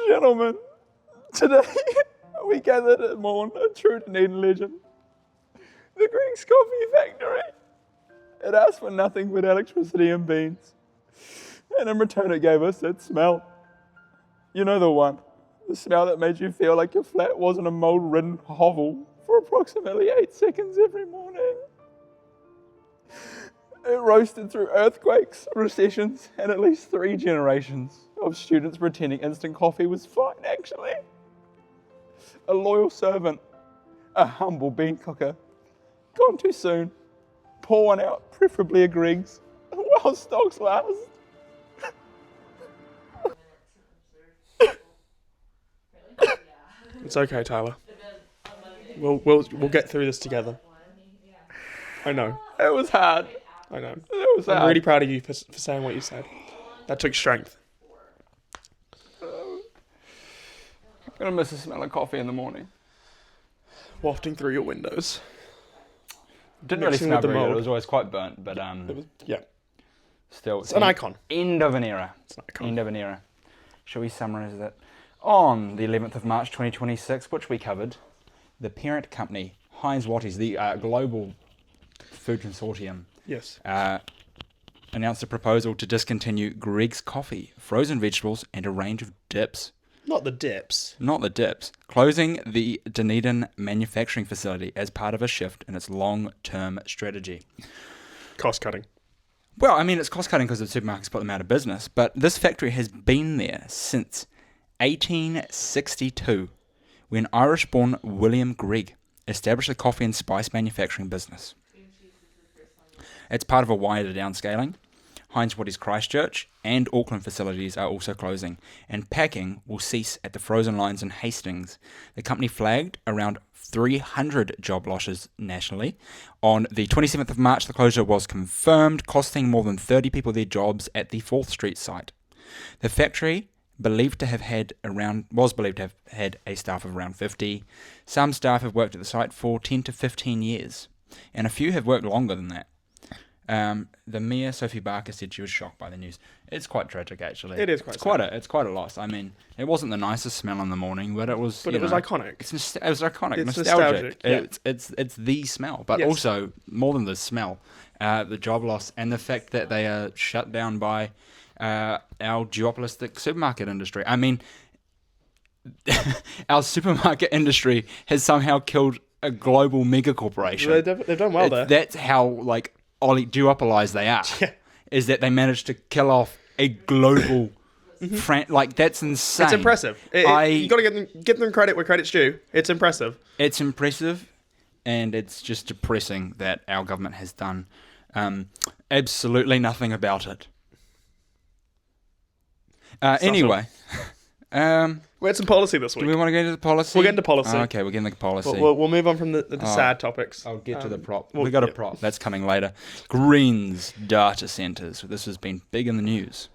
gentlemen, today we gathered to mourn a true Dunedin legend, the Greggs Coffee Factory. It asked for nothing but electricity and beans, and in return it gave us that smell. You know the one, the smell that made you feel like your flat wasn't a mold-ridden hovel for approximately 8 seconds every morning. It roasted through earthquakes, recessions, and at least 3 generations of students pretending instant coffee was fine, actually. A loyal servant, a humble bean cooker, gone too soon. Pour one out, preferably a Greggs, while stocks last. It's okay, Tyler. We'll get through this together. I know. It was hard. I know. It was hard. I'm really proud of you for saying what you said. That took strength. I'm gonna miss the smell of coffee in the morning. Wafting through your windows. Didn't really Mixing smell with the very good. mold. It was always quite burnt, but Yeah. still. It's an icon. End of an era. It's an icon. End of an era. Shall we summarise that? On the 11th of March 2026, which we covered, the parent company, Heinz Watties, the global food consortium, Yes. announced a proposal to discontinue Greggs coffee, frozen vegetables, and a range of dips. Not the dips. Not the dips. Closing the Dunedin manufacturing facility as part of a shift in its long-term strategy. Cost cutting. Well, I mean, it's cost-cutting because the supermarkets put them out of business, but this factory has been there since 1862, when Irish-born William Gregg established the coffee and spice manufacturing business. It's part of a wider downscaling. Heinz Watties Christchurch and Auckland facilities are also closing, and packing will cease at the frozen lines in Hastings. The company flagged around 300 job losses nationally. On the 27th of March, the closure was confirmed, costing more than 30 people their jobs at the 4th Street site. The factory was believed to have had a staff of around 50. Some staff have worked at the site for 10 to 15 years, and a few have worked longer than that. The Mayor, Sophie Barker, said she was shocked by the news. It's quite tragic, actually. It is quite sad. It's quite a loss. I mean, it wasn't the nicest smell in the morning, but it was. But it was iconic. It was iconic, It's nostalgic. nostalgic, yeah. It's the smell, but Yes. also more than the smell, the job loss and the fact that they are shut down by our duopolistic supermarket industry. I mean, our supermarket industry has somehow killed a global mega corporation. They've done well there. That's how duopolized they are. Yeah. Is that they managed to kill off a global that's insane. It's impressive. You got to give them credit where credit's due. It's impressive. It's impressive, and it's just depressing that our government has done absolutely nothing about it. Anyway, we had some policy this do week. we want to get into the policy? We'll get into policy. Okay, we'll get into the policy. We'll move on from the sad topics. I'll get to the prop. well, We got a yeah. prop. That's coming later. Greens data centres. This has been big in the news.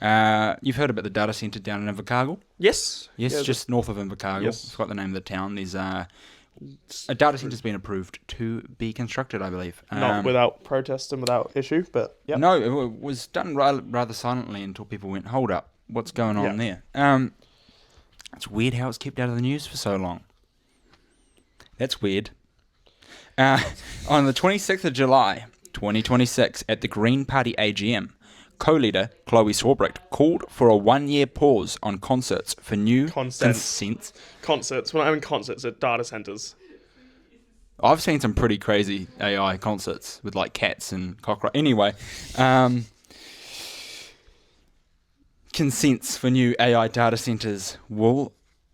You've heard about the data centre down in Invercargill? Yes. Yes, Yeah, just north of Invercargill. Yes. I forgot the name of the town. There's a data centre's been approved to be constructed, I believe. not without protest and without issue, but yeah. No, it was done rather silently until people went, hold up, what's going on there? It's weird how it's kept out of the news for so long. That's weird. On the 26th of July, 2026, at the Green Party AGM, co-leader Chloe Swarbrick called for a 1-year pause on concerts for new consents. Concerts. We're not having concerts at data centres. I've seen some pretty crazy AI concerts with like cats and cockroaches. Anyway, consents for new AI data centers will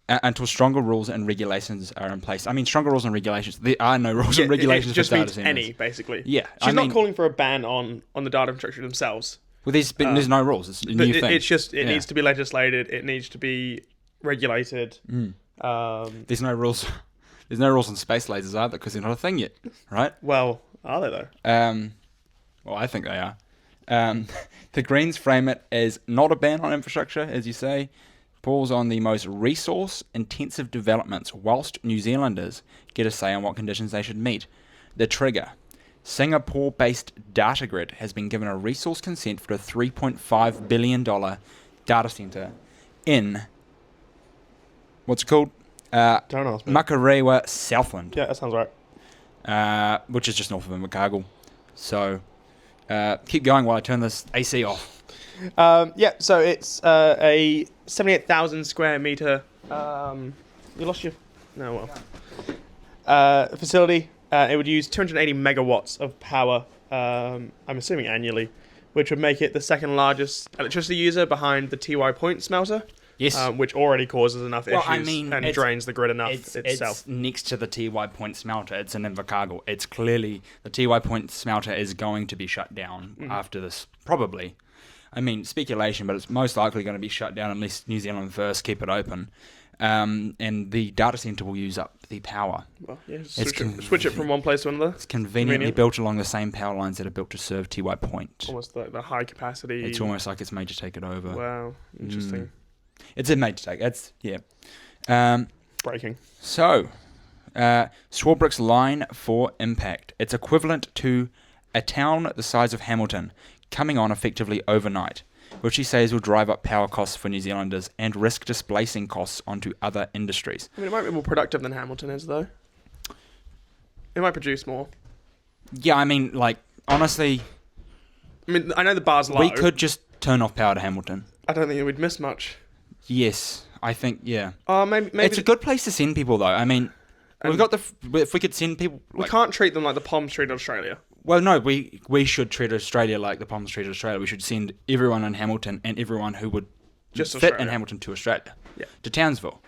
until stronger rules and regulations are in place. I mean, stronger rules and regulations. There are no rules and regulations It just for data means centers. any, basically. Yeah, She's not calling for a ban on the data infrastructure themselves. Well, there's no rules. It's a new thing. It's just it needs to be legislated. It needs to be regulated. There's no rules. There's no rules on space lasers either because they're not a thing yet, right? Well, are they though? Well, I think they are. The Greens frame it as not a ban on infrastructure, as you say, pause on the most resource-intensive developments whilst New Zealanders get a say on what conditions they should meet. The trigger. Singapore-based DataGrid has been given a resource consent for a $3.5 billion data centre in what's it called? Don't ask me. Makarewa Southland. Yeah, that sounds right. Which is just north of Invercargill. So, keep going while I turn this AC off. So it's a 78,000 square metre. You lost your. No, well. Facility. It would use 280 megawatts of power. I'm assuming annually, which would make it the second largest electricity user behind the TY Point smelter. Yes. Which already causes enough issues and drains the grid enough itself. It's next to the TY Point smelter. It's in Invercargill. It's clearly the TY Point smelter is going to be shut down after this, probably. I mean, speculation, but it's most likely going to be shut down unless New Zealand First keep it open. And the data centre will use up the power. Well, yeah, switch it from one place to another. It's conveniently built along the same power lines that are built to serve TY Point. Almost like the high capacity. It's almost like it's made to take it over. Wow, interesting. It's made to take. It's breaking. So, Swarbrick's line for impact. It's equivalent to a town the size of Hamilton coming on effectively overnight, which he says will drive up power costs for New Zealanders and risk displacing costs onto other industries. I mean, it might be more productive than Hamilton is, though. It might produce more. Yeah, I mean, like, honestly... I mean, I know the bar's low. We could just turn off power to Hamilton. I don't think it would miss much. Yes, I think, yeah. Maybe it's a good place to send people, though. I mean, we've got if we could send people... We can't treat them like the Palms treat Australia. Well, no, we should treat Australia like the Palms treat Australia. We should send everyone in Hamilton and everyone who would just fit Australia. in Hamilton to Australia. Yeah. To Townsville.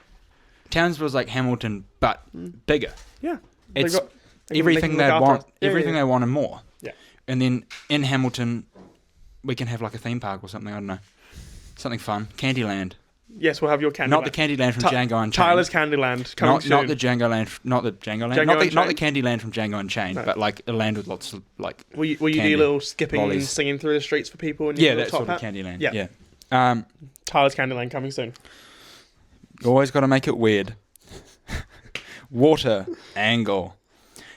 Townsville's like Hamilton, but bigger. Yeah. It's everything they want, everything they want and more. Yeah. And then in Hamilton, we can have like a theme park or something, I don't know. Something fun. Candyland. Yes, we'll have your Candyland. Not the Candyland from Django Unchained. Tyler's Candyland coming soon. Not the Django Land, not the Candyland from Django Unchained, no. but like a land with lots of like. Will you do little skipping and singing through the streets for people? In your that's top sort of hat? Candyland. Yeah. Tyler's Candyland coming soon. Always got to make it weird. Water angle.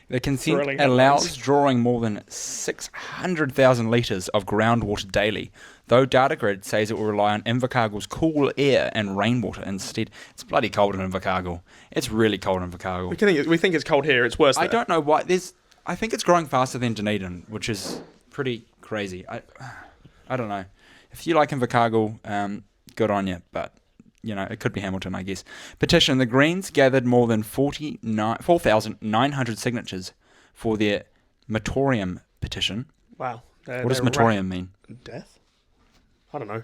The consent allows drawing more than 600,000 litres of groundwater daily, though DataGrid says it will rely on Invercargill's cool air and rainwater instead. It's bloody cold in Invercargill. It's really cold in Invercargill. We think it's cold here. It's worse there. I don't know why. I think it's growing faster than Dunedin, which is pretty crazy. I don't know. If you like Invercargill, good on you, but... You know, it could be Hamilton, I guess. Petition. The Greens gathered more than 4,900 signatures for their moratorium petition. Wow. What does moratorium mean? Death? I don't know.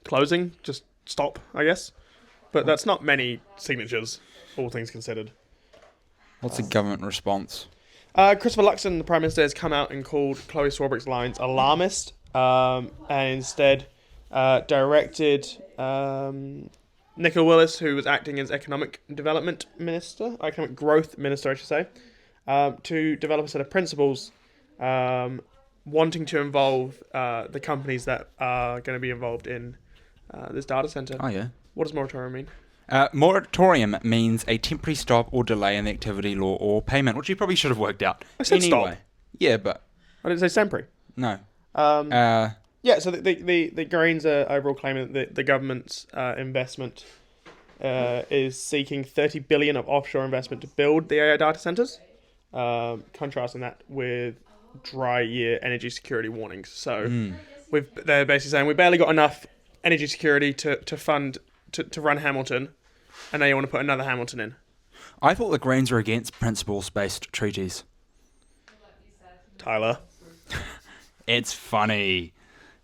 Closing? Just stop, I guess. But that's not many signatures, all things considered. What's the government response? Christopher Luxon, the Prime Minister, has come out and called Chloe Swarbrick's lines alarmist, and instead directed... Nicola Willis, who was acting as Economic Growth Minister, I should say, to develop a set of principles wanting to involve the companies that are going to be involved in this data centre. Oh, yeah. What does moratorium mean? Moratorium means a temporary stop or delay in the activity, law, or payment, which you probably should have worked out. I said anyway. Stop. Yeah, but... I didn't say temporary. No. Yeah, so the Greens are overall claiming that the government's investment is seeking $30 billion of offshore investment to build the AI data centres, contrasting that with dry year energy security warnings. So they're basically saying we barely got enough energy security to fund to run Hamilton, and now you want to put another Hamilton in. I thought the Greens were against principles-based treaties. Tyler. It's funny.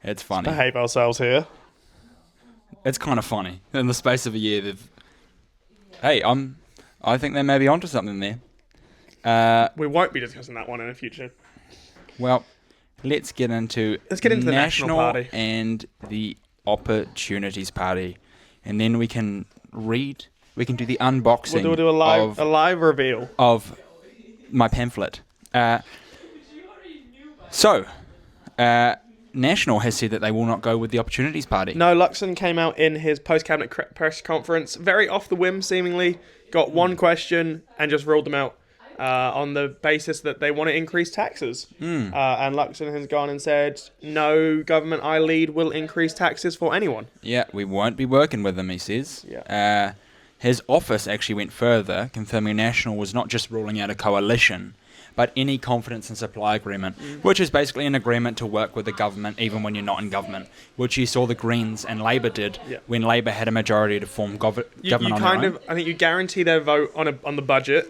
It's funny. Let's behave ourselves here. It's kind of funny. In the space of a year, they've... Hey, I think they may be onto something there. We won't be discussing that one in the future. Well, let's get into the National Party and the Opportunities Party, and then we can do the unboxing. We'll do a live reveal of my pamphlet. National has said that they will not go with the Opportunities Party. No, Luxon came out in his post-cabinet press conference, very off the whim seemingly, got one question and just ruled them out on the basis that they want to increase taxes. And Luxon has gone and said, no government I lead will increase taxes for anyone. Yeah, we won't be working with them, he says. Yeah. His office actually went further, confirming National was not just ruling out a coalition, but any confidence and supply agreement, which is basically an agreement to work with the government even when you're not in government, which you saw the Greens and Labour did when Labour had a majority to form government on their own. I think you guarantee their vote on the budget,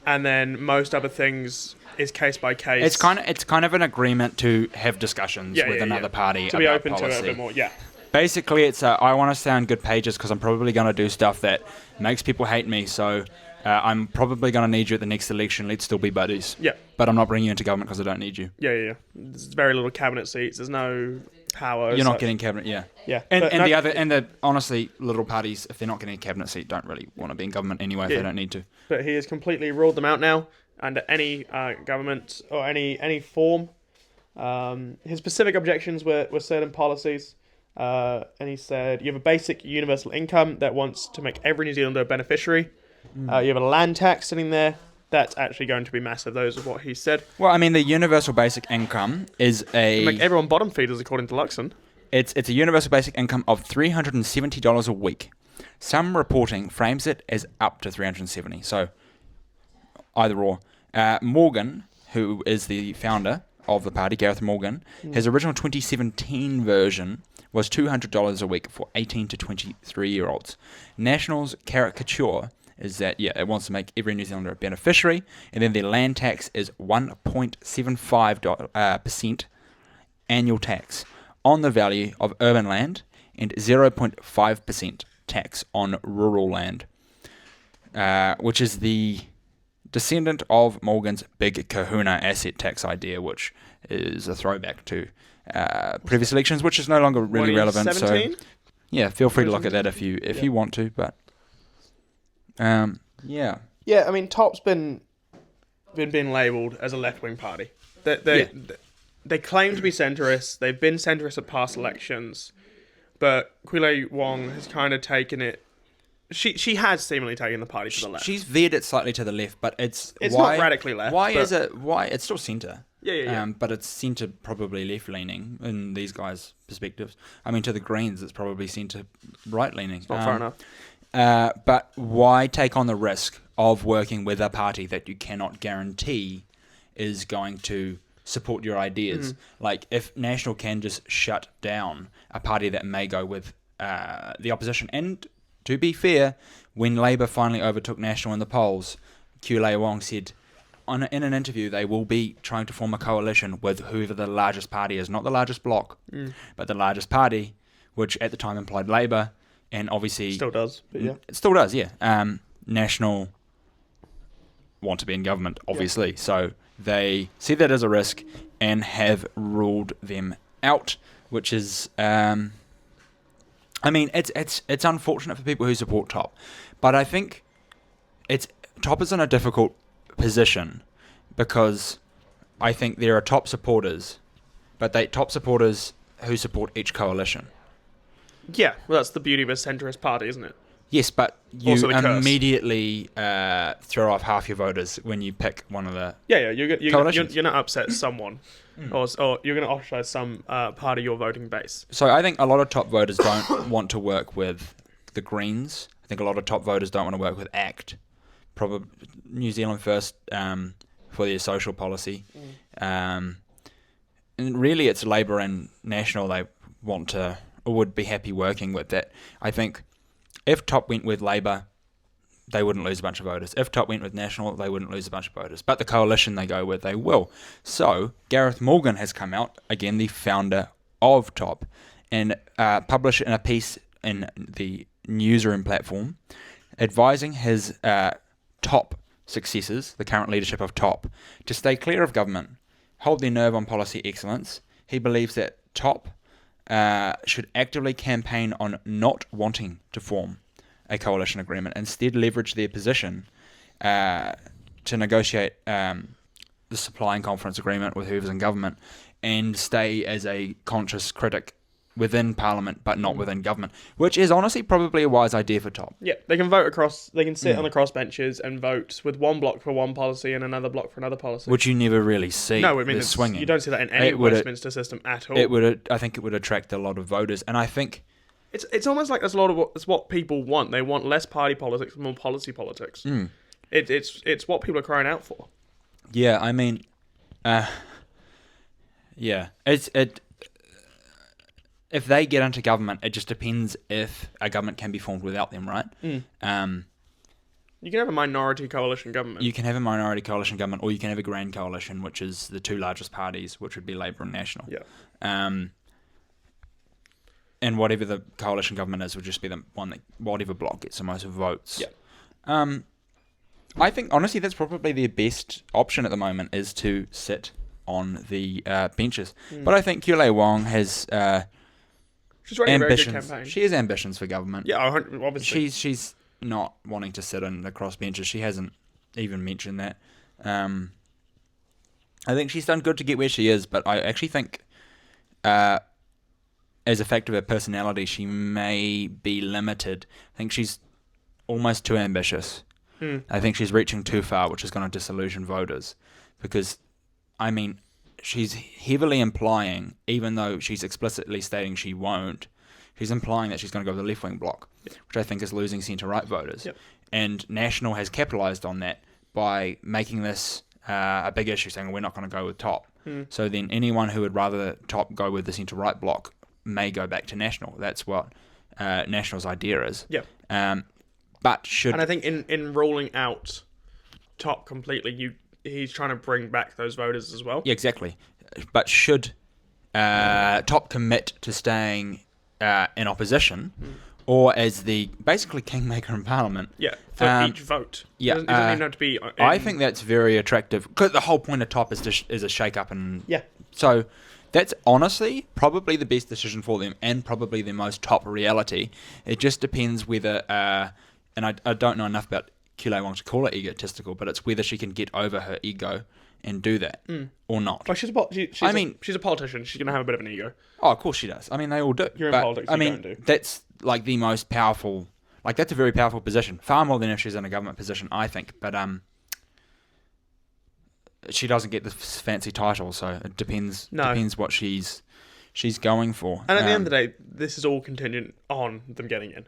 and then most other things is case by case. It's kind of an agreement to have discussions with another party to about be open policy. to it a bit more. Yeah. Basically, it's I want to stay on good pages because I'm probably going to do stuff that makes people hate me. So I'm probably going to need you at the next election. Let's still be buddies. Yeah. But I'm not bringing you into government because I don't need you. Yeah. There's very little cabinet seats. There's no power. You're not getting cabinet. Yeah. Yeah. And the honestly little parties, if they're not getting a cabinet seat, don't really want to be in government anyway. If they don't need to. But he has completely ruled them out now under any government or any form. His specific objections were certain policies. And he said, you have a basic universal income that wants to make every New Zealander a beneficiary. You have a land tax sitting there. That's actually going to be massive. Those are what he said. Well, I mean, the universal basic income is make everyone bottom feeders, according to Luxon. It's a universal basic income of $370 a week. Some reporting frames it as up to $370. So, either or. Morgan, who is the founder of the party, Gareth Morgan, his original 2017 version was $200 a week for 18 to 23-year-olds. National's caricature is that, it wants to make every New Zealander a beneficiary, and then their land tax is 1.75% annual tax on the value of urban land and 0.5% tax on rural land, which is the descendant of Morgan's big kahuna asset tax idea, which is a throwback to previous elections, which is no longer really relevant. So, feel free to look at that if you want to. But, I mean, Top's been labelled as a left-wing party. They claim to be centrists. They've been centrist at past elections, but Quile Wong has kind of taken it. She has seemingly taken the party to the left. She's veered it slightly to the left, but it's not radically left. Why it's still centre? Yeah. But it's centre probably left-leaning in these guys' perspectives. I mean, to the Greens, it's probably centre right-leaning. It's not far enough. But why take on the risk of working with a party that you cannot guarantee is going to support your ideas? Like, if National can just shut down a party that may go with the opposition, and to be fair, when Labour finally overtook National in the polls, Quile Wong said in an interview they will be trying to form a coalition with whoever the largest party is, not the largest bloc, but the largest party, which at the time implied Labour, and obviously still does. But yeah, it still does. Yeah, National want to be in government, obviously, so they see that as a risk and have ruled them out, which is. I mean, it's unfortunate for people who support Top, but I think Top is in a difficult position because I think there are Top supporters, but Top supporters who support each coalition. Yeah, well, that's the beauty of a centrist party, isn't it? Yes, but you immediately throw off half your voters when you pick one of the you're going to upset someone. Or you're going to ostracize some part of your voting base. So I think a lot of Top voters don't want to work with the Greens. I think a lot of Top voters don't want to work with ACT, probably New Zealand First, for their social policy. And really it's Labour and National they want to or would be happy working with that. I think if Top went with Labour, they wouldn't lose a bunch of voters. If Top went with National, they wouldn't lose a bunch of voters. But the coalition they go with, they will. So Gareth Morgan has come out, again, the founder of Top, and published in a piece in the newsroom platform, advising his Top successors, the current leadership of Top, to stay clear of government, hold their nerve on policy excellence. He believes that Top should actively campaign on not wanting to form a coalition agreement, instead leverage their position to negotiate the supply and confidence agreement with whoever's in government and stay as a conscious critic within Parliament but not within government, which is honestly probably a wise idea for Top. Yeah, they can vote across, they can sit on the crossbenches and vote with one block for one policy and another block for another policy. Which you never really see. No, I mean, swinging. You don't see that in any Westminster system at all. I think it would attract a lot of voters, and I think It's almost like that's a lot of it's what people want. They want less party politics, more policy politics. Mm. It's what people are crying out for. Yeah, I mean, yeah, if they get into government, it just depends if a government can be formed without them, right? You can have a minority coalition government. You can have a minority coalition government, or you can have a grand coalition, which is the two largest parties, which would be Labour and National. Yeah. And whatever the coalition government is, would just be the one that whatever bloc gets the most votes. Yeah. I think honestly that's probably their best option at the moment is to sit on the benches. But I think Kule Wong has She's running a very good ambitions. campaign. She has ambitions for government. Yeah, obviously. She's not wanting to sit on the crossbenches. She hasn't even mentioned that. I think she's done good to get where she is, but I actually think, as a fact of her personality, she may be limited. I think she's almost too ambitious. I think she's reaching too far, which is going to disillusion voters. Because, I mean, she's heavily implying, even though she's explicitly stating she won't, she's implying that she's going to go with the left-wing bloc, which I think is losing centre-right voters. Yep. And National has capitalised on that by making this a big issue, saying we're not going to go with Top. So then anyone who would rather Top go with the centre-right bloc may go back to National. That's what National's idea is. Yeah. But should... And I think in ruling out Top completely, he's trying to bring back those voters as well. Yeah, exactly. But should Top commit to staying in opposition, or as the basically kingmaker in Parliament? Yeah, for each vote. Yeah, it doesn't even have to be. I think that's very attractive. Because the whole point of Top is a shake-up, and so that's honestly probably the best decision for them, and probably the most Top reality. It just depends whether, and I don't know enough about Kule Wong to call it egotistical, but it's whether she can get over her ego and do that or not. Well, she's a politician. She's going to have a bit of an ego. Oh, of course she does. I mean, they all do. You're in politics. That's like the most powerful. Like that's a very powerful position, far more than if she's in a government position, I think. But she doesn't get the fancy title, so it depends. Depends what she's going for. And at the end of the day, this is all contingent on them getting in.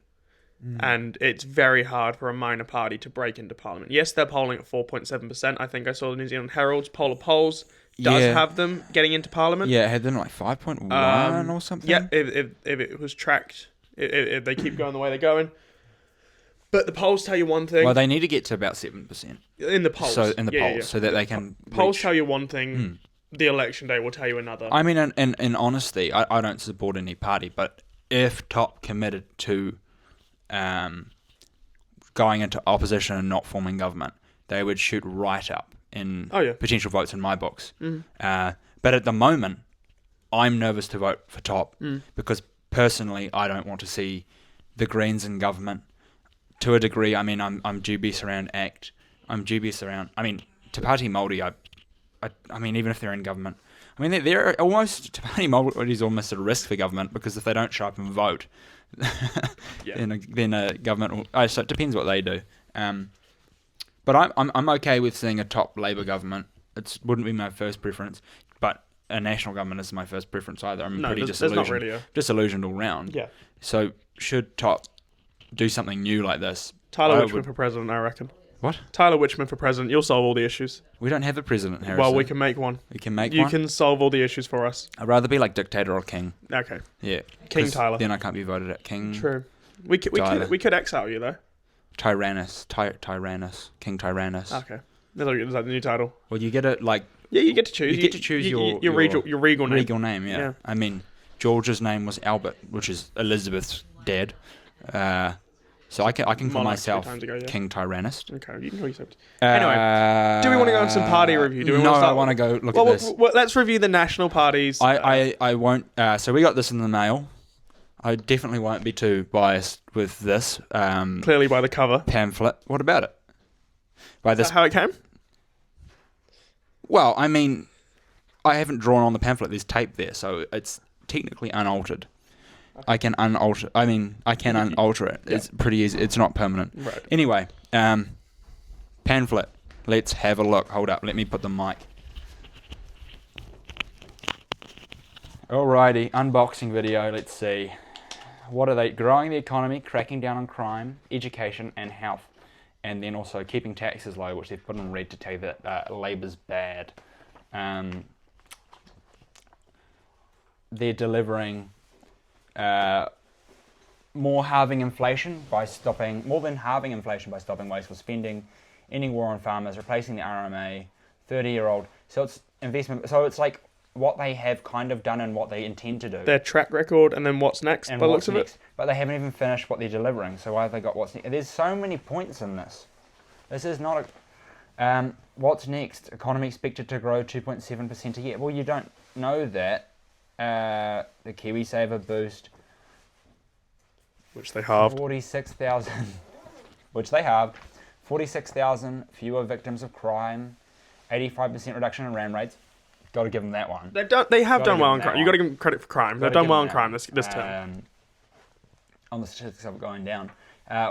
And it's very hard for a minor party to break into Parliament. Yes, they're polling at 4.7%. I think I saw the New Zealand Herald's poll of polls does have them getting into Parliament. Yeah, it had them like 5.1 or something. Yeah, if it was tracked, if they keep going the way they're going. But the polls tell you one thing. Well, they need to get to about 7%. In the polls. So that they can... Polls tell you one thing, the election day will tell you another. I mean, in honesty, I don't support any party, but if Top committed to... going into opposition and not forming government, they would shoot right up in potential votes in my books. But at the moment, I'm nervous to vote for Top because personally, I don't want to see the Greens in government. To a degree, I mean, I'm dubious around ACT. I'm dubious around. I mean, Te Pāti Māori. I mean, even if they're in government, I mean, they're almost Te Pāti Māori is almost at a risk for government because if they don't show up and vote. then a government will, so it depends what they do. But I'm okay with seeing a Top Labour government. It wouldn't be my first preference, but a national government is my first preference either. I'm pretty disillusioned. There's not really disillusioned all round. Yeah. So should Top do something new like this? Tyler Witchman for president, I reckon. What? Tyler Witchman for president. You'll solve all the issues. We don't have a president, Harrison. Well, we can make one. We can make one? You can solve all the issues for us. I'd rather be like dictator or king. Okay. Yeah. King Tyler. Then I can't be voted at king. True. We could exile you, though. Tyrannus. Tyrannus. King Tyrannus. Okay. Is that the new title? Well, you get it like... Yeah, you get to choose. You get to choose your regal name. Regal name, yeah. I mean, George's name was Albert, which is Elizabeth's dad. So I can call myself King Tyrannus. Okay, you can call yourself. Anyway, do we want to go on some party review? I want to go look at this. Well, let's review the national parties. I won't. So we got this in the mail. I definitely won't be too biased with this. Clearly by the cover. Pamphlet. What about it? Is that how it came? Well, I mean, I haven't drawn on the pamphlet. There's tape there, so it's technically unaltered. Okay. I can unalter it. Yeah. It's pretty easy. It's not permanent. Right. Anyway, pamphlet. Let's have a look. Hold up. Let me put the mic. Alrighty. Unboxing video. Let's see. What are they? Growing the economy, cracking down on crime, education and health. And then also keeping taxes low, which they've put in red to tell you that Labour's bad. They're delivering more than halving inflation by stopping wasteful spending, ending war on farmers, replacing the RMA, 30-year-old. So it's investment. So it's like what they have kind of done and what they intend to do. Their track record, and then what's next, by the looks of it. But they haven't even finished what they're delivering. So why have they got what's next? There's so many points in this. This is not a... what's next? Economy expected to grow 2.7% a year. Well, you don't know that. The KiwiSaver boost... Which they halved. 46,000... which they have. 46,000 fewer victims of crime. 85% reduction in ram rates. Got to give them that one. They have done well on crime. You got to give them credit for crime. They've done well on crime this term. On the statistics of it going down.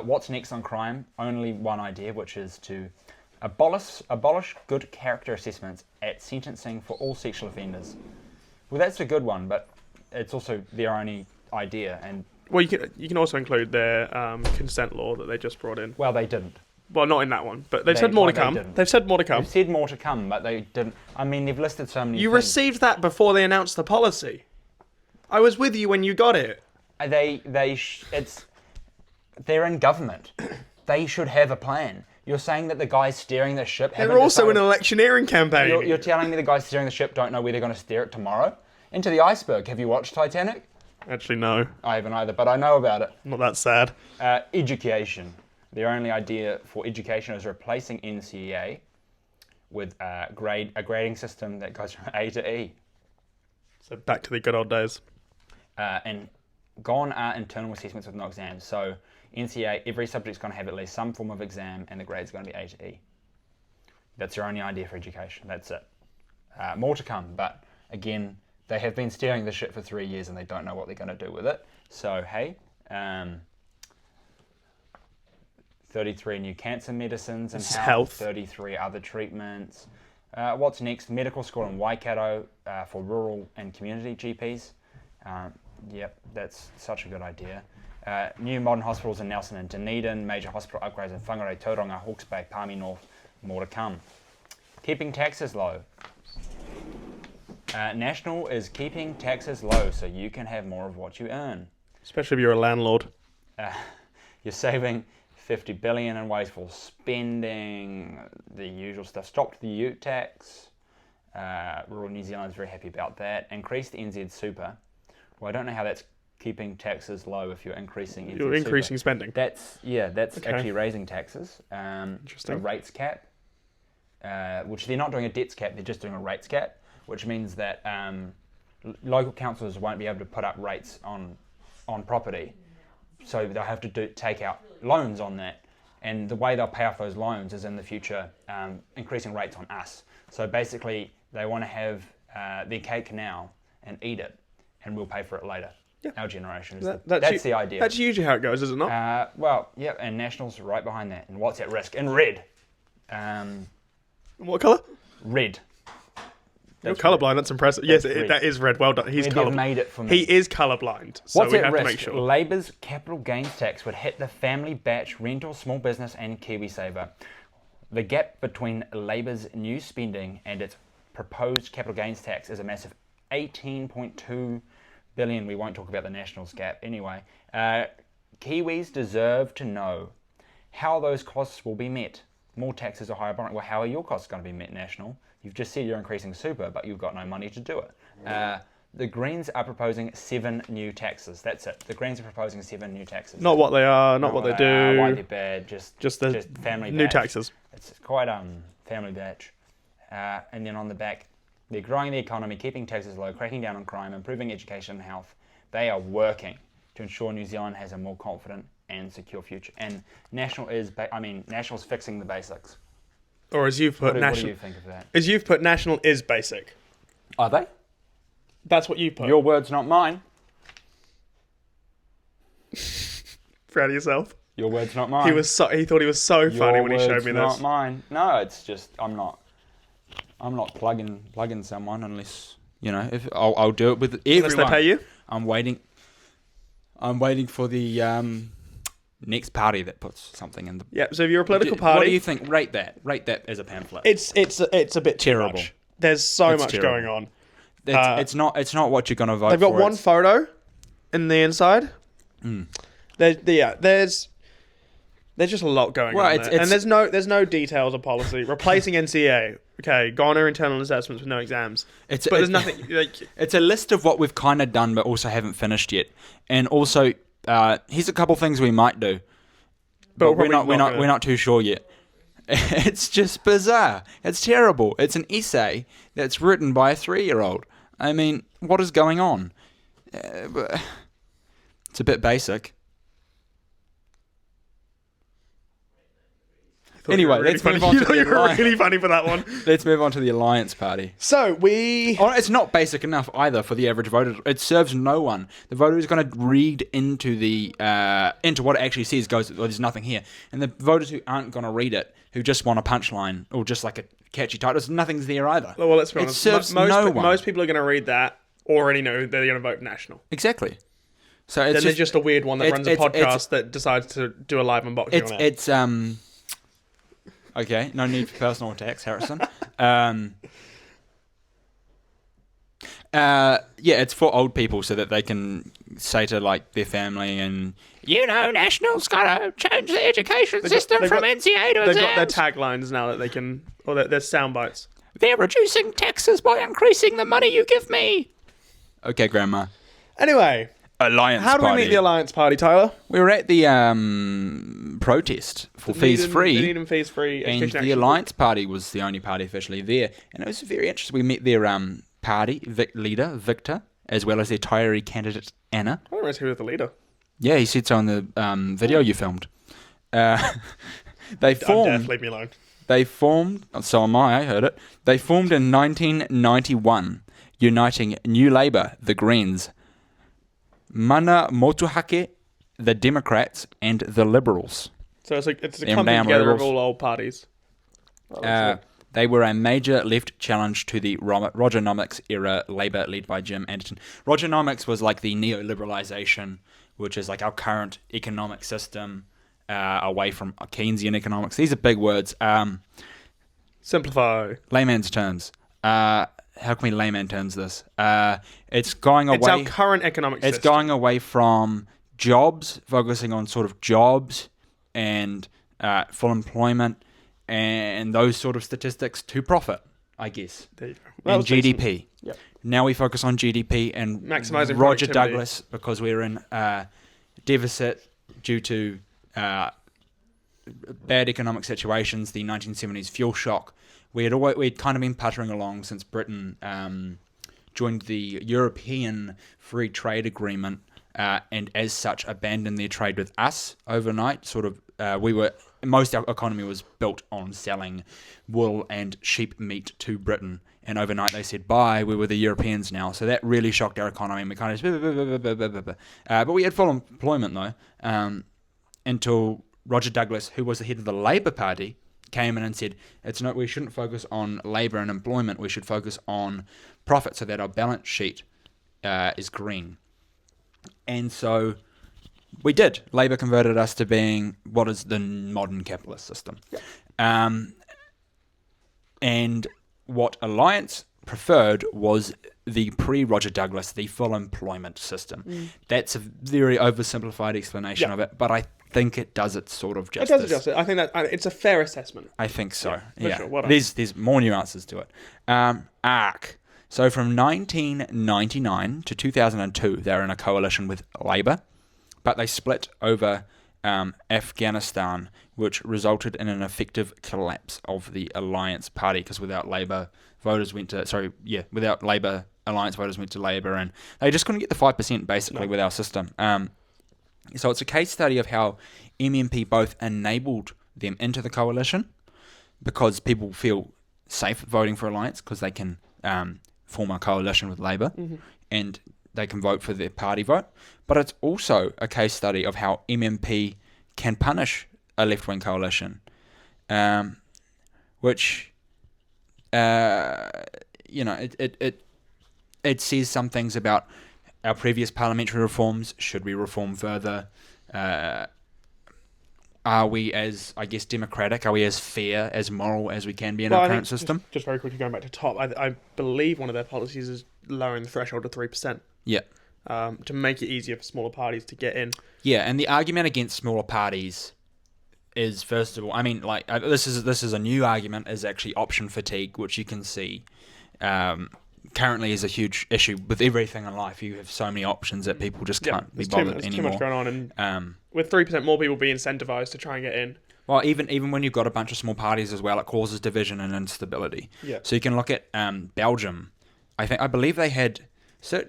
What's next on crime? Only one idea, which is to abolish good character assessments at sentencing for all sexual offenders. Well, that's a good one, but it's also their only idea. And well, you can also include their consent law that they just brought in. Well, they didn't. Well, not in that one, but they've said more to come. They've said more to come. They've said more to come, but they didn't. I mean, they've listed so many. You received that before they announced the policy. I was with you when you got it. They're in government. They should have a plan. You're saying that the guys steering the ship... They're also in an electioneering campaign. You're telling me the guys steering the ship don't know where they're going to steer it tomorrow? Into the iceberg. Have you watched Titanic? Actually, no. I haven't either, but I know about it. Not that sad. Education. Their only idea for education is replacing NCEA with a grading system that goes from A to E. So back to the good old days. And gone are internal assessments with no exams. So NCEA, every subject's going to have at least some form of exam, and the grade's going to be A to E. That's your only idea for education. That's it. More to come, but again, they have been steering the ship for 3 years and they don't know what they're going to do with it. So, hey, 33 new cancer medicines and health, 33 other treatments. What's next? Medical school in Waikato for rural and community GPs. Yep, that's such a good idea. New modern hospitals in Nelson and Dunedin, major hospital upgrades in Whangarei, Tauranga, Hawke's Bay, Palmy North, more to come. Keeping taxes low. National is keeping taxes low so you can have more of what you earn. Especially if you're a landlord. You're saving 50 billion in wasteful spending, the usual stuff. Stopped the ute tax. Rural New Zealand's very happy about that. Increased NZ super. Well, I don't know how that's keeping taxes low if you're increasing NZ You're increasing super. spending. That's Okay. actually raising taxes. Interesting. A rates cap, which they're not doing a debts cap, they're just doing a rates cap, which means that local councils won't be able to put up rates on property. So they'll have to take out loans on that. And the way they'll pay off those loans is in the future increasing rates on us. So basically, they want to have their cake now and eat it, and we'll pay for it later. Yeah. Our generation. That's the idea. That's usually how it goes, is it not? Well, yeah, and National's right behind that. And what's at risk? In red. What colour? Red. You're colourblind, that's impressive. Yes, that is red. Well done. He's colourblind. Made it for me. He is colourblind, so What's we at have risk? to make sure. Labour's capital gains tax would hit the family batch, rental, small business and KiwiSaver. The gap between Labour's new spending and its proposed capital gains tax is a massive 18.2 billion. We won't talk about the Nationals gap anyway. Kiwis deserve to know how those costs will be met. More taxes or higher borrowing. Well, how are your costs going to be met, National? You've just said you're increasing super, but you've got no money to do it. The Greens are proposing 7 new taxes. That's it. The Greens are proposing 7 new taxes. Not what they are, not what they do. Why they're bad, just family new batch. taxes. It's quite family batch. And then on the back, they're growing the economy, keeping taxes low, cracking down on crime, improving education and health. They are working to ensure New Zealand has a more confident and secure future. And National's fixing the basics. Or as you've put, What do you think of that? As you've put, National is basic. Are they? That's what you put. Your words, not mine. Proud of yourself. Your words, not mine. He thought he was so funny when he showed me this. Not mine. No, it's just I'm not plugging someone unless if I'll do it with everyone. Unless they pay you. I'm waiting. I'm waiting for the next party that puts something in the... Yeah, so if you're a political party... What do you think? Rate that as a pamphlet. It's a bit terrible. Too much. There's so It's much terrible. going on. It's not what you're going to vote for. They've got one photo in the inside. There's just a lot going on there. And there's no details of policy. Replacing NCA. Okay, gone are internal assessments with no exams. But there's nothing... It's a list of what we've kind of done but also haven't finished yet. And also, here's a couple things we might do. But we're not too sure yet. It's just bizarre. It's terrible. It's an essay that's written by a 3-year-old. I mean, what is going on? It's a bit basic. Anyway, let's move on to the Alliance. You were really funny for that one. Let's move on to the Alliance Party. So it's not basic enough either for the average voter. It serves no one. The voter is going to read into what it actually says. Goes, well, there's nothing here, and the voters who aren't going to read it, who just want a punchline or just like a catchy title, nothing's there either. Well, let's be honest. It serves no one. Most people are going to read that already know they're going to vote National. Exactly. So it's there's just a weird one that runs a podcast that decides to do a live unboxing on it. Okay, no need for personal attacks, Harrison. It's for old people so that they can say to like their family and National's gotta change the education system from NCA to exams. They've got their taglines now that they can, or their sound bites. They're reducing taxes by increasing the money you give me. Okay, Grandma. Anyway. Alliance How do we meet the Alliance Party, Tyler? We were at the protest for fees-free. Dunedin fees-free. And the Alliance Party was the only party officially there. And it was very interesting. We met their party leader, Victor, as well as their tiree candidate, Anna. I don't know who was the leader. Yeah, he said so in the video you filmed. They formed... I'm deaf, leave me alone. They formed... So am I heard it. They formed in 1991, uniting New Labour, the Greens, Mana Motuhake, the Democrats, and the Liberals. So it's a coming together of all old parties. They were a major left challenge to the Rogernomics era Labour led by Jim Anderton. Rogernomics was like the neoliberalisation, which is like our current economic system away from Keynesian economics. These are big words. Simplify. Layman's terms. How can we layman terms this? It's going away... It's our current economic system. It's going away from jobs, focusing on sort of jobs and full employment and those sort of statistics to profit, I guess. There you go. And GDP. Yep. Now we focus on GDP and maximising Roger Douglas, because we're in deficit due to bad economic situations, the 1970s fuel shock. We'd kind of been puttering along since Britain joined the European Free Trade Agreement and as such abandoned their trade with us overnight. Sort of, most of our economy was built on selling wool and sheep meat to Britain, and overnight they said bye. We were the Europeans now, so that really shocked our economy. And we kind of, but we had full employment though, until Roger Douglas, who was the head of the Labour Party, came in and said, we shouldn't focus on labour and employment, we should focus on profit so that our balance sheet is green. And so we did. Labour converted us to being what is the modern capitalist system. And what Alliance preferred was the pre-Roger Douglas, the full employment system. That's a very oversimplified explanation of it, but I think it does it sort of justice. It does it justice. I think that it's a fair assessment. I think so. Yeah. Sure. Well, there's more nuances to it. ARC. So from 1999 to 2002, they were in a coalition with Labour, but they split over Afghanistan, which resulted in an effective collapse of the Alliance Party, because without Labour, without Labour, Alliance voters went to Labour, and they just couldn't get the 5% basically with our system. So it's a case study of how MMP both enabled them into the coalition, because people feel safe voting for Alliance because they can form a coalition with Labour and they can vote for their party vote. But it's also a case study of how MMP can punish a left-wing coalition, which it says some things about our previous parliamentary reforms? Should we reform further? Are we as, I guess, democratic? Are we as fair, as moral as we can be in our current system? Just very quickly going back to top, I believe one of their policies is lowering the threshold to 3%. Yeah. To make it easier for smaller parties to get in. Yeah, and the argument against smaller parties is, first of all, I mean, like, this is a new argument, is actually option fatigue, which you can see currently is a huge issue with everything in life. You have so many options that people just can't be bothered anymore. There's too much going on, and with 3% more people being incentivized to try and get in. Well, even when you've got a bunch of small parties as well, it causes division and instability. Yeah. So you can look at Belgium. I believe they had. So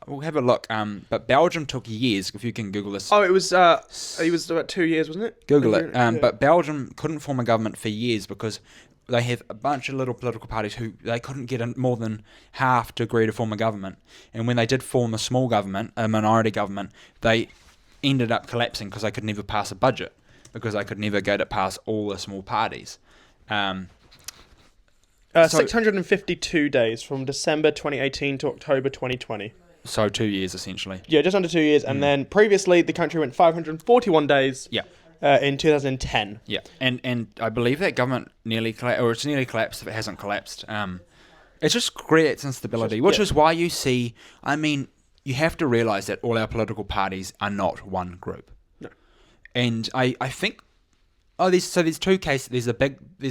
we'll have a look. But Belgium took years. If you can Google this. Oh, it was about 2 years, wasn't it? Google it. But Belgium couldn't form a government for years because they have a bunch of little political parties who they couldn't get more than half to agree to form a government. And when they did form a small government, a minority government, they ended up collapsing because they could never pass a budget because they could never get it past all the small parties. 652 days from December 2018 to October 2020. So 2 years, essentially. Yeah, just under 2 years. And then previously, the country went 541 days in 2010. Yeah, and I believe that government nearly collapsed if it hasn't collapsed. It just creates instability, which is why you see, I mean, you have to realise that all our political parties are not one group. No. And I think... there's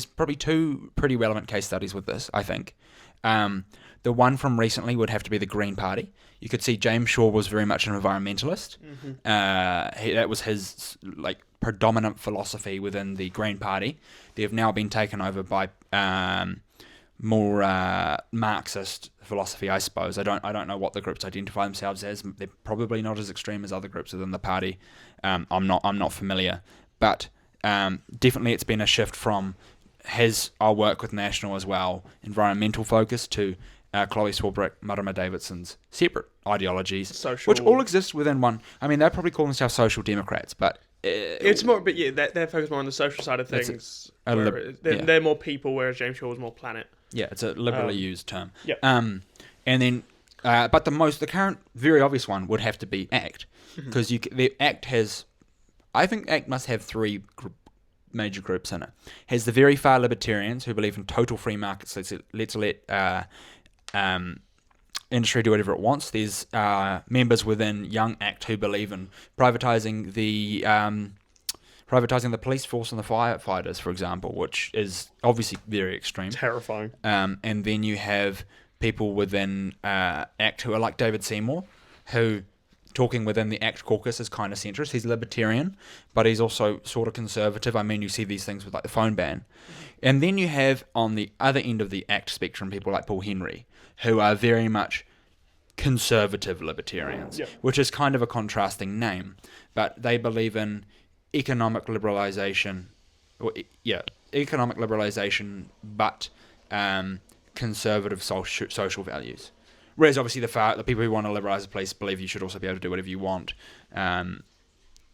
probably two pretty relevant case studies with this, I think. The one from recently would have to be the Green Party. You could see James Shaw was very much an environmentalist. Mm-hmm. That was his predominant philosophy within the Green Party. They have now been taken over by more Marxist philosophy, I suppose. I don't know what the groups identify themselves as. They're probably not as extreme as other groups within the party. I'm not familiar, but definitely it's been a shift from our work with National as well, environmental focus, to Chloe Swarbrick, Marama Davidson's separate ideologies, which all exist within one. I mean, they probably call themselves social democrats, but it's more. But yeah, they're focused more on the social side of things. They're more people, whereas James Shaw was more planet. Yeah, it's a liberally used term. Yeah. And then, but the current, very obvious one would have to be ACT, because the ACT has. I think ACT must have three major groups in it. Has the very far libertarians who believe in total free markets. Let's let industry do whatever it wants. There's members within Young ACT who believe in privatising the police force and the firefighters, for example, which is obviously very extreme. Terrifying. And then you have people within ACT who are like David Seymour, who... talking within the ACT caucus is kind of centrist. He's libertarian, but he's also sort of conservative. I mean, you see these things with like the phone ban. And then you have on the other end of the ACT spectrum people like Paul Henry, who are very much conservative libertarians, which is kind of a contrasting name. But they believe in economic liberalisation, but conservative social values. Whereas obviously the people who want to liberalise the police believe you should also be able to do whatever you want.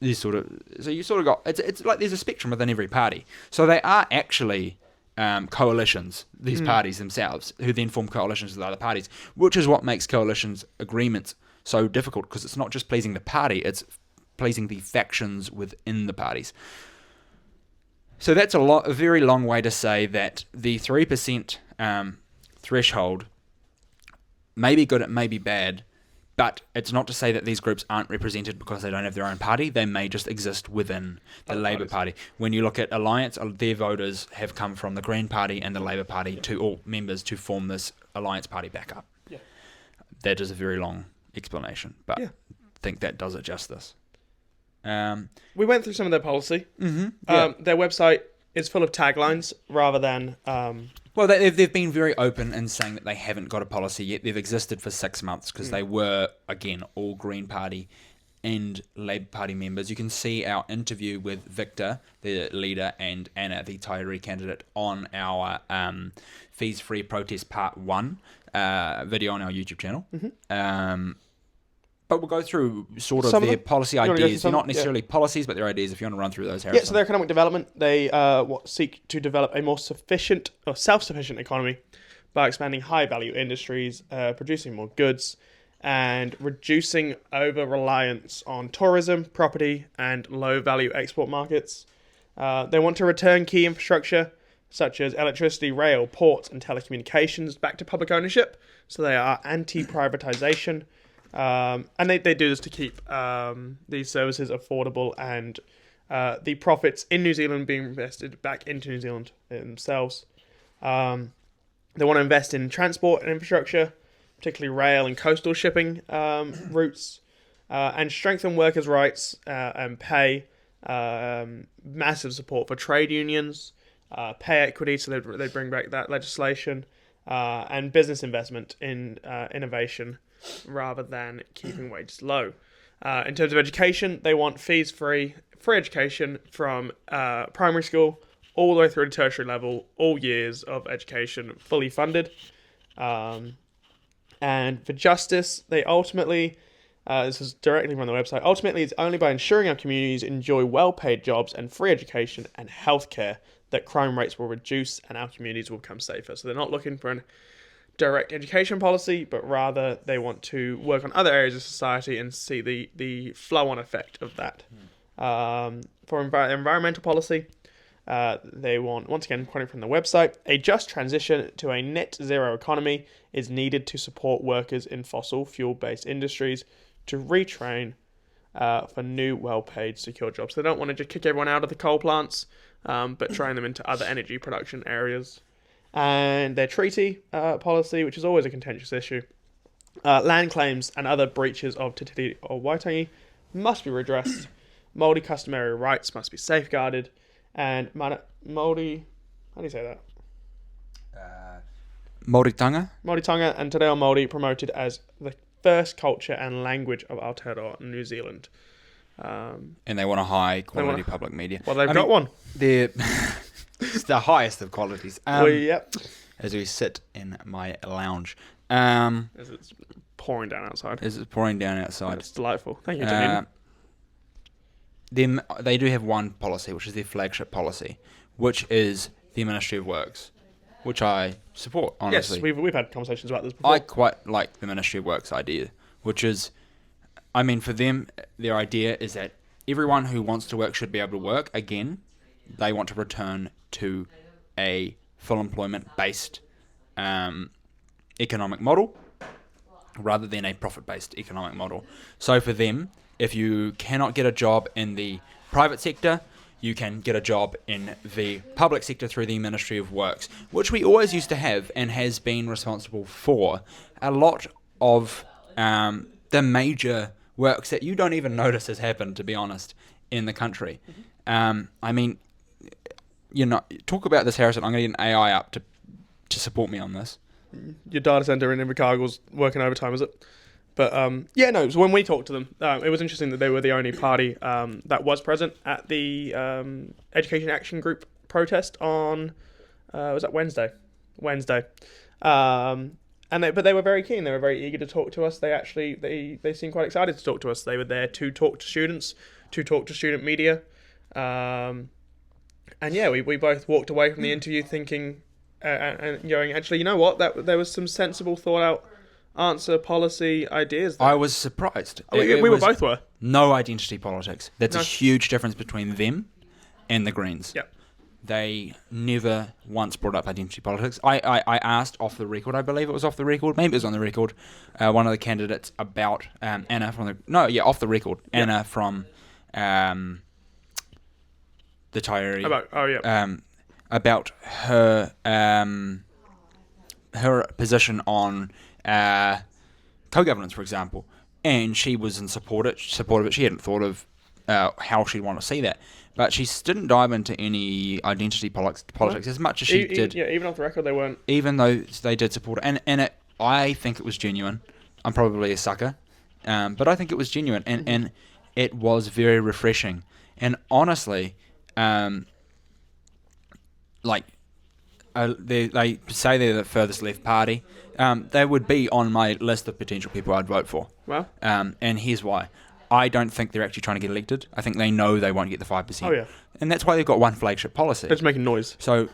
You sort of got it's like there's a spectrum within every party. So they are actually coalitions, these parties themselves, who then form coalitions with other parties, which is what makes coalitions agreements so difficult, because it's not just pleasing the party, it's pleasing the factions within the parties. So that's a very long way to say that the 3% threshold may be good, it may be bad, but it's not to say that these groups aren't represented because they don't have their own party. They may just exist within the Labour Party. When you look at Alliance, their voters have come from the Green Party and the Labour Party to all members to form this Alliance Party backup. Yeah. That is a very long explanation, but I think that does it justice. We went through some of their policy. Mm-hmm. Their website is full of taglines rather than... Well, they've been very open in saying that they haven't got a policy yet. They've existed for 6 months because they were, again, all Green Party and Labour Party members. You can see our interview with Victor, the leader, and Anna, the Tyree candidate, on our Fees Free Protest Part 1 video on our YouTube channel. Mm-hmm. But we'll go through sort of their policy ideas. They're not necessarily policies, but their ideas, if you want to run through those, Harrison. Yeah, so their economic development, they seek to develop a more sufficient or self-sufficient economy by expanding high-value industries, producing more goods, and reducing over-reliance on tourism, property, and low-value export markets. They want to return key infrastructure, such as electricity, rail, ports, and telecommunications, back to public ownership. So they are anti-privatisation. And they do this to keep these services affordable and the profits in New Zealand being invested back into New Zealand themselves. They want to invest in transport and infrastructure, particularly rail and coastal shipping routes, and strengthen workers' rights and pay. Massive support for trade unions, pay equity, so they bring back that legislation, and business investment in innovation rather than keeping wages low. In terms of education, they want fees-free education from primary school all the way through to tertiary level, all years of education fully funded. And for justice, they ultimately, this is directly from the website, ultimately it's only by ensuring our communities enjoy well-paid jobs and free education and healthcare that crime rates will reduce and our communities will become safer. So they're not looking for a direct education policy, but rather they want to work on other areas of society and see the flow-on effect of that. For environmental policy, they want, once again, quoting from the website, a just transition to a net zero economy is needed to support workers in fossil fuel-based industries to retrain for new, well-paid, secure jobs. They don't want to just kick everyone out of the coal plants, but train them into other energy production areas. And their treaty policy, which is always a contentious issue, land claims and other breaches of Te Tiriti o Waitangi must be redressed. Māori customary rights must be safeguarded. And Māori, how do you say that? Māoritanga and Te Reo Māori promoted as the first culture and language of Aotearoa, New Zealand. And they want a high quality public media. Well, they've got one. They're it's the highest of qualities. Yep. As we sit in my lounge. As it's pouring down outside. It's delightful. Thank you, Dunedin. They do have one policy, which is their flagship policy, which is the Ministry of Works, which I support, honestly. Yes, we've had conversations about this before. I quite like the Ministry of Works idea, which is, I mean, for them, their idea is that everyone who wants to work should be able to work. Again, they want to return to a full employment-based economic model rather than a profit-based economic model. So for them, if you cannot get a job in the private sector, you can get a job in the public sector through the Ministry of Works, which we always used to have and has been responsible for a lot of the major works that you don't even notice has happened, to be honest, in the country. I mean, you know, talk about this, Harrison. I'm going to get an AI up to support me on this. Your data centre in Invercargill's working overtime, is it? But so when we talked to them, it was interesting that they were the only party that was present at the Education Action Group protest on, was that Wednesday? But they were very keen. They were very eager to talk to us. They seemed quite excited to talk to us. They were there to talk to students, to talk to student media. We both walked away from the interview thinking and going, actually, you know what? There was some sensible, thought out answer policy ideas there. I was surprised. We both were. No identity politics. That's a huge difference between them and the Greens. Yep. They never once brought up identity politics. I asked off the record, I believe it was off the record, maybe it was on the record, one of the candidates about Anna from off the record, yep. Anna from the Taieri. About her her position on co-governance, for example, and she was in support of it. She hadn't thought of how she'd want to see that, but she didn't dive into any identity politics as much as she did. Yeah, even off the record, they weren't. Even though they did support it, and I think it was genuine. I'm probably a sucker, but I think it was genuine, and it was very refreshing. And honestly, they say they're the furthest left party. They would be on my list of potential people I'd vote for. Wow. And here's why. I don't think they're actually trying to get elected. I think they know they won't get the 5%. Oh, yeah. And that's why they've got one flagship policy. They're just making noise. So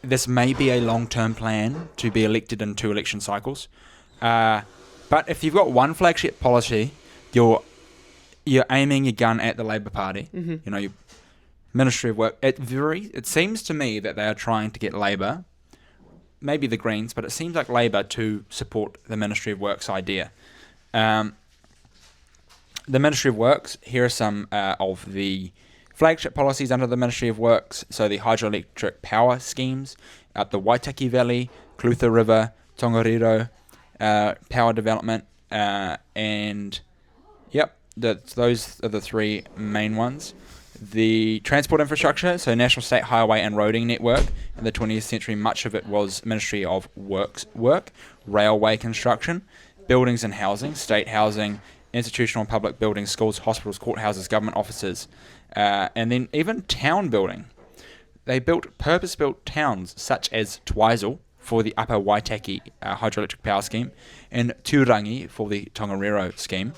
this may be a long-term plan to be elected in 2 election cycles. But if you've got one flagship policy, you're aiming your gun at the Labour Party. Mm-hmm. You know, your Ministry of Work. It seems to me that they are trying to get Labour, maybe the Greens, but it seems like Labour to support the Ministry of Work's idea. The Ministry of Works, here are some of the flagship policies under the Ministry of Works. So the hydroelectric power schemes up the Waitaki Valley, Clutha River, Tongariro, power development, and yep, those are the three main ones. The transport infrastructure, so National State Highway and Roading Network. In the 20th century, much of it was Ministry of Works work. Railway construction, buildings and housing, state housing, institutional and public buildings, schools, hospitals, courthouses, government offices, and then even town building. They built purpose-built towns such as Twizel for the Upper Waitaki hydroelectric power scheme and Turangi for the Tongariro scheme.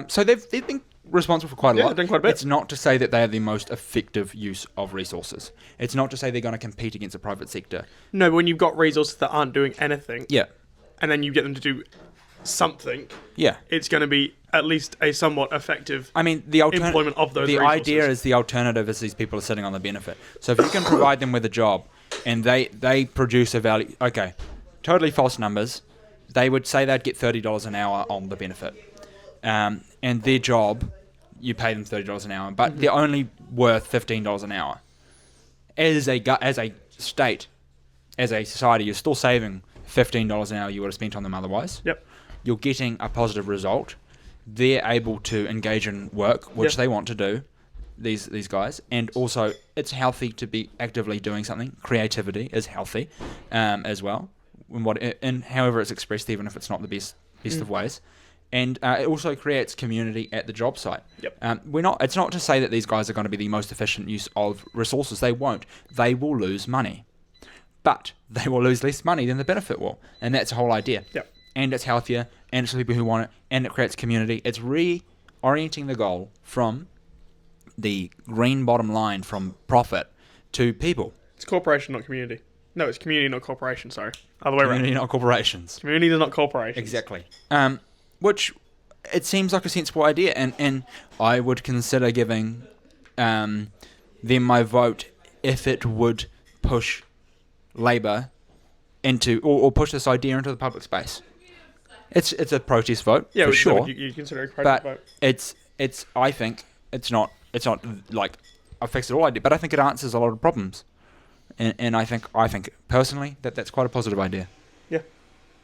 So they've been responsible for quite a lot. Done quite a bit. It's not to say that they are the most effective use of resources. It's not to say they're going to compete against the private sector. No, but when you've got resources that aren't doing anything, Yeah, and then you get them to do something, yeah. it's going to be at least a somewhat effective I mean, the employment of those resources. idea is the alternative is these people are sitting on the benefit. So if you can provide them with a job and they produce a value, okay, totally false numbers. They would say they'd get $30 an hour on the benefit, and their job, you pay them $30 an hour, but they're only worth $15 an hour. As a state, as a society, you're still saving $15 an hour you would have spent on them otherwise. Yep. You're getting a positive result. They're able to engage in work, which they want to do, these guys, and also it's healthy to be actively doing something. Creativity is healthy as well, and however it's expressed, even if it's not the best of ways. And it also creates community at the job site. Yep. It's not to say that these guys are going to be the most efficient use of resources. They won't. They will lose money. But they will lose less money than the benefit will. And that's the whole idea. Yep. And it's healthier, and it's the people who want it, and it creates community. It's reorienting the goal from the green bottom line, from profit, to people. It's corporation, not community. No, it's community, not corporation, sorry. Other way Community, around. not corporations. Community, not corporations. Exactly. Which it seems like a sensible idea, and I would consider giving them my vote if it would push Labour into or push this idea into the public space. It's a protest vote, for sure. You consider it a protest vote. It's I think it's not like a fix it all idea, but I think it answers a lot of problems, and I think personally that's quite a positive idea. Yeah.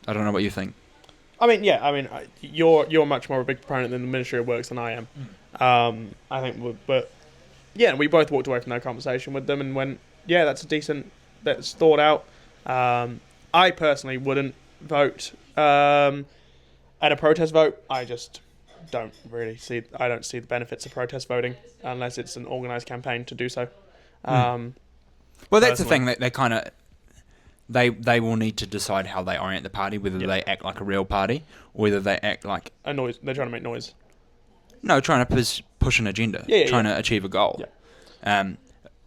I don't know what you think. You're much more of a big proponent than the Ministry of Works than I am. I think, but yeah, we both walked away from that conversation with them and went, yeah, that's thought out. I personally wouldn't vote at a protest vote. I just don't see the benefits of protest voting unless it's an organised campaign to do so. Well, that's the thing that they kind of. They will need to decide how they orient the party, whether they act like a real party or whether they act like a noise. They're trying to make noise. No, trying to push an agenda, trying to achieve a goal. Yeah.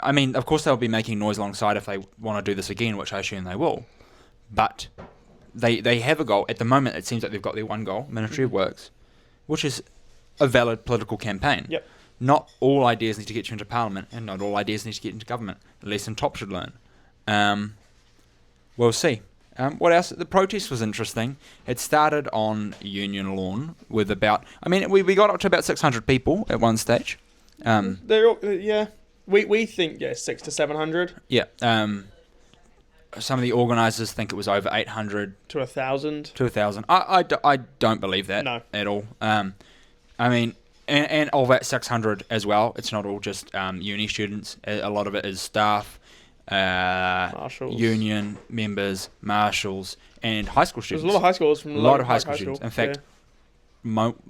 I mean, of course they'll be making noise alongside if they want to do this again, which I assume they will. But they have a goal. At the moment, it seems like they've got their one goal, Ministry of Works, which is a valid political campaign. Yep. Not all ideas need to get you into Parliament, and not all ideas need to get into government. The lesson top should learn. We'll see. What else? The protest was interesting. It started on Union Lawn with about... I mean, we got up to about 600 people at one stage. They're all, We think 600 to 700. Yeah. Some of the organisers think it was over 800 to 1,000. To 1,000. I don't believe that at all. I mean, and of that 600 as well. It's not all just uni students. A lot of it is staff. Marshals. Union members, marshals, and high school students. There's a lot of high schoolers from a lot of high school students. In fact,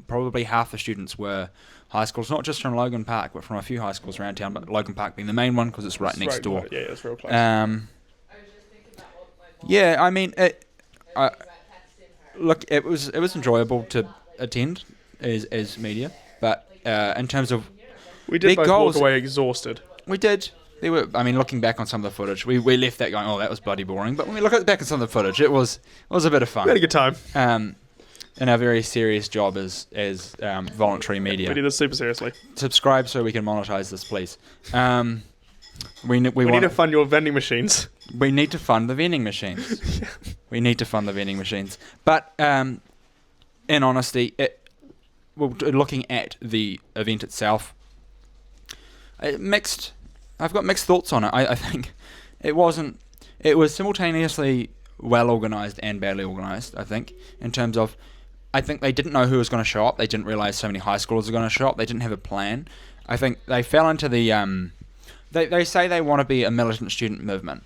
probably half the students were high schools, not just from Logan Park, but from a few high schools around town. But Logan Park being the main one because it's right next door. Yeah, it's real close. Yeah, I mean, look, it was enjoyable to attend as media, but in terms of we did both walk away exhausted. We did. They were. I mean, looking back on some of the footage, we left that going, oh, that was bloody boring. But when we look back at some of the footage, it was a bit of fun. We had a good time. in our very serious job as voluntary media. We do this super seriously. Subscribe so we can monetize this, please. We need to fund your vending machines. We need to fund the vending machines. We need to fund the vending machines. But in honesty, looking at the event itself, I've got mixed thoughts on it. I think it was simultaneously well organised and badly organised, I think, in terms of, I think they didn't know who was going to show up. They didn't realise so many high schoolers were going to show up. They didn't have a plan. I think they fell into the... They say they want to be a militant student movement,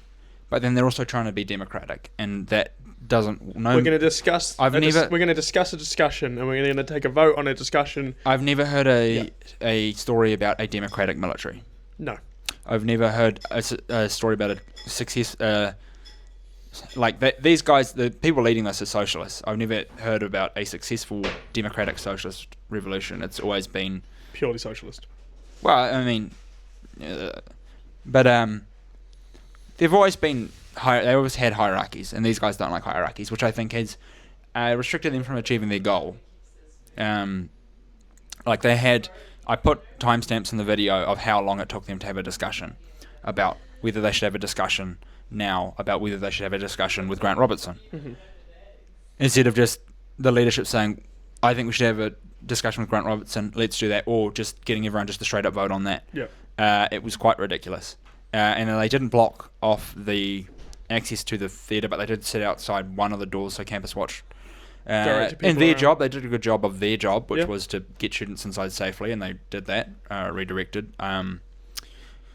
but then they're also trying to be democratic, and that doesn't... No, we're going to discuss... we're going to discuss a discussion, and we're going to take a vote on a discussion. I've never heard a story about a democratic military. No. I've never heard a story about a success... these guys, the people leading this are socialists. I've never heard about a successful democratic socialist revolution. It's always been... purely socialist. Well, I mean... but they've always been... they always had hierarchies, and these guys don't like hierarchies, which I think has restricted them from achieving their goal. They had... I put timestamps in the video of how long it took them to have a discussion about whether they should have a discussion now about whether they should have a discussion with Grant Robertson. Mm-hmm. Instead of just the leadership saying, I think we should have a discussion with Grant Robertson, let's do that, or just getting everyone just to straight up vote on that. Yeah. It was quite ridiculous. And they didn't block off the access to the theatre, but they did sit outside one of the doors so Campus Watch... in their job, they did a good job of their job, which was to get students inside safely, and they did that, redirected.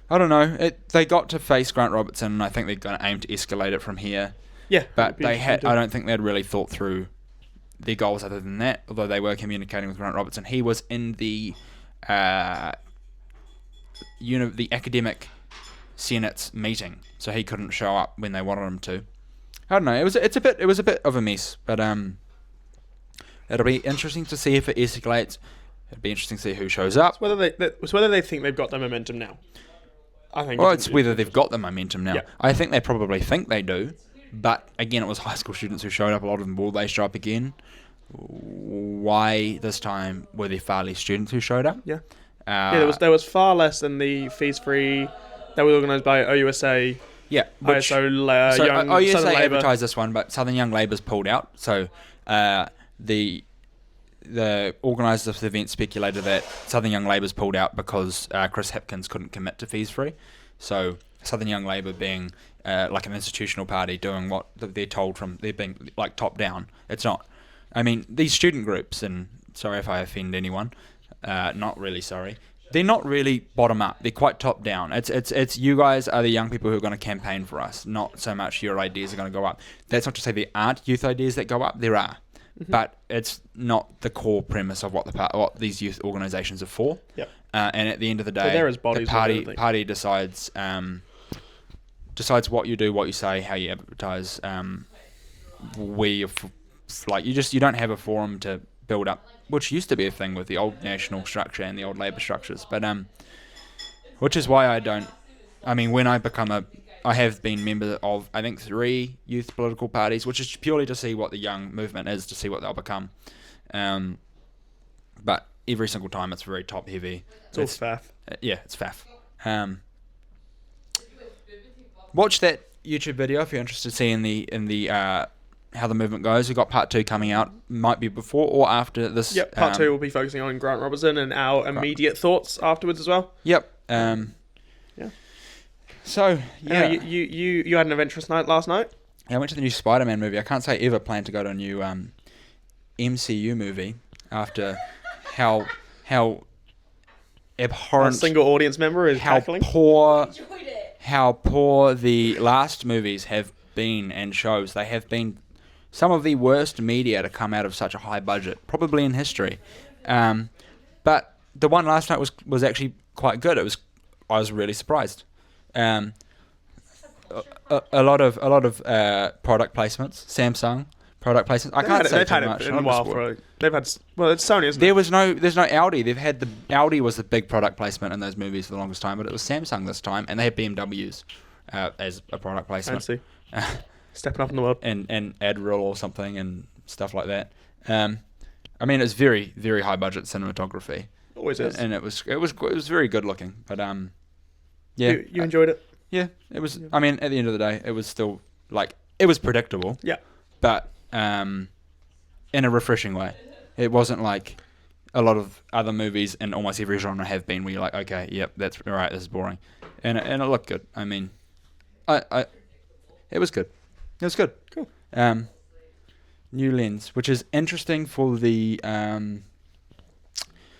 I don't know. They got to face Grant Robertson, and I think they're going to aim to escalate it from here. Yeah. But I don't think they'd really thought through their goals other than that, although they were communicating with Grant Robertson. He was in the academic senate's meeting, so he couldn't show up when they wanted him to. I don't know. It was a bit of a mess, but it'll be interesting to see if it escalates. It'll be interesting to see who shows up. It's whether they think they've got the momentum now. I think. Well, it's whether they've got the momentum now. Yeah. I think they probably think they do, but again, it was high school students who showed up. A lot of them, will they show up again? Why this time were there far less students who showed up? Yeah. There was far less than the fees free that was organised by OUSA. Yeah, OUSA advertised this one, but Southern Young Labour's pulled out. So the organisers of the event speculated that Southern Young Labour's pulled out because Chris Hipkins couldn't commit to fees free. So Southern Young Labour being like an institutional party doing what they're told from, they're being like top down. It's not. I mean, these student groups, and sorry if I offend anyone, not really sorry. They're not really bottom up. They're quite top down. It's you guys are the young people who are going to campaign for us. Not so much your ideas are going to go up. That's not to say there aren't youth ideas that go up. There are, but it's not the core premise of what these youth organisations are for. Yep. And at the end of the day, there is bodies the party decides what you do, what you say, how you advertise. You don't have a forum to build up, which used to be a thing with the old national structure and the old labour structures, but which is why when I have been member of, I think, 3 youth political parties, which is purely to see what the young movement is, to see what they'll become. But every single time it's very top heavy. It's all faff. Yeah, it's faff. Watch that YouTube video if you're interested to see in the how the movement goes. We've got part 2 coming out, might be before or after this. Yep, part 2 will be focusing on Grant Robertson and our immediate thoughts afterwards as well. Yep. Yeah. So, yeah. You had an adventurous night last night? Yeah, I went to the new Spiderman movie. I can't say I ever plan to go to a new MCU movie after how abhorrent... A single audience member is cackling. How poor the last movies have been and shows. They have been some of the worst media to come out of such a high budget, probably in history. But the one last night was actually quite good. I was really surprised. A lot of product placements. Samsung product placements. I can't say too much. They've had it in a while it's Sony, isn't it? There's no Audi. The Audi was the big product placement in those movies for the longest time, but it was Samsung this time, and they had BMWs as a product placement. Fancy. Stepping up in the world. And Adderall or something and stuff like that. I mean, it's very, very high budget cinematography, Always is. and it was very good looking. But yeah, You enjoyed it? yeah, it was. I mean, at the end of the day, it was still like it was predictable. Yeah. But in a refreshing way. It wasn't like a lot of other movies in almost every genre have been, where you're like, okay, yep, that's right, this is boring, and it looked good. I mean, it was good. It was good. Cool. New lens, which is interesting for the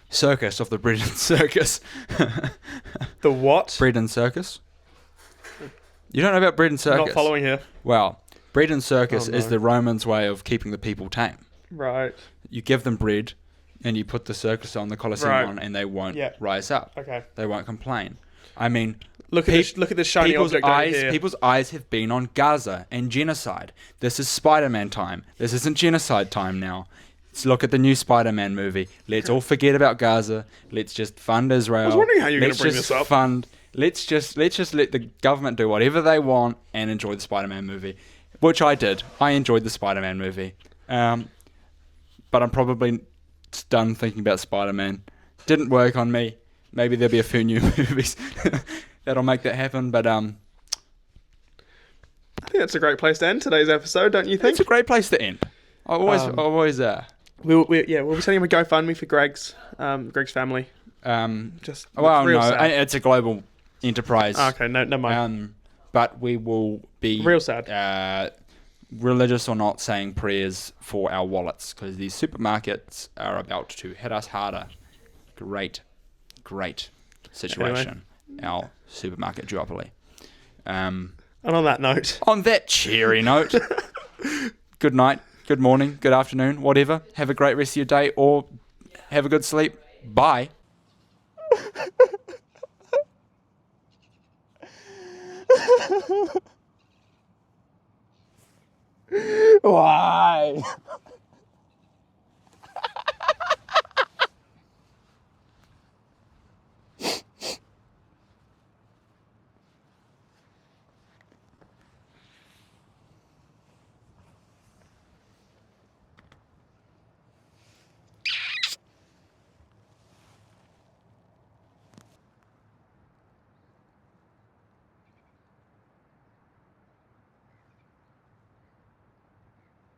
circus of the Breeden Circus. The what? Breeden Circus. You don't know about Breeden Circus? Not following here. Well, Breeden Circus Oh, no. is the Romans' way of keeping the people tame. Right. You give them bread, and you put the circus on, the Colosseum Right. on, and they won't Yeah. rise up. Okay. They won't complain. I mean, Look at this shiny people's object over eyes. here. People's eyes have been on Gaza and genocide. This is Spider-Man time. This isn't genocide time now. Let's look at the new Spider-Man movie. Let's all forget about Gaza. Let's just fund Israel. I was wondering how you were going Let's to bring just this up. fund. Let's just let the government do whatever they want and enjoy the Spider-Man movie, which I did. I enjoyed the Spider-Man movie, but I'm probably done thinking about Spider-Man. Didn't work on me. Maybe there'll be a few new movies that'll make that happen. But I think that's a great place to end today's episode, don't you think? it's a great place to end. I always We'll be sending a GoFundMe for Greg's family. Just well, real no, sad. it's a global enterprise. Okay, no, never mind. But we will be Real sad. Religious or not, saying prayers for our wallets, because these supermarkets are about to hit us harder. Great situation. Our supermarket duopoly. And on that note, On that cheery note, good night, good morning, good afternoon, whatever. Have a great rest of your day, or have a good sleep. Bye. wow.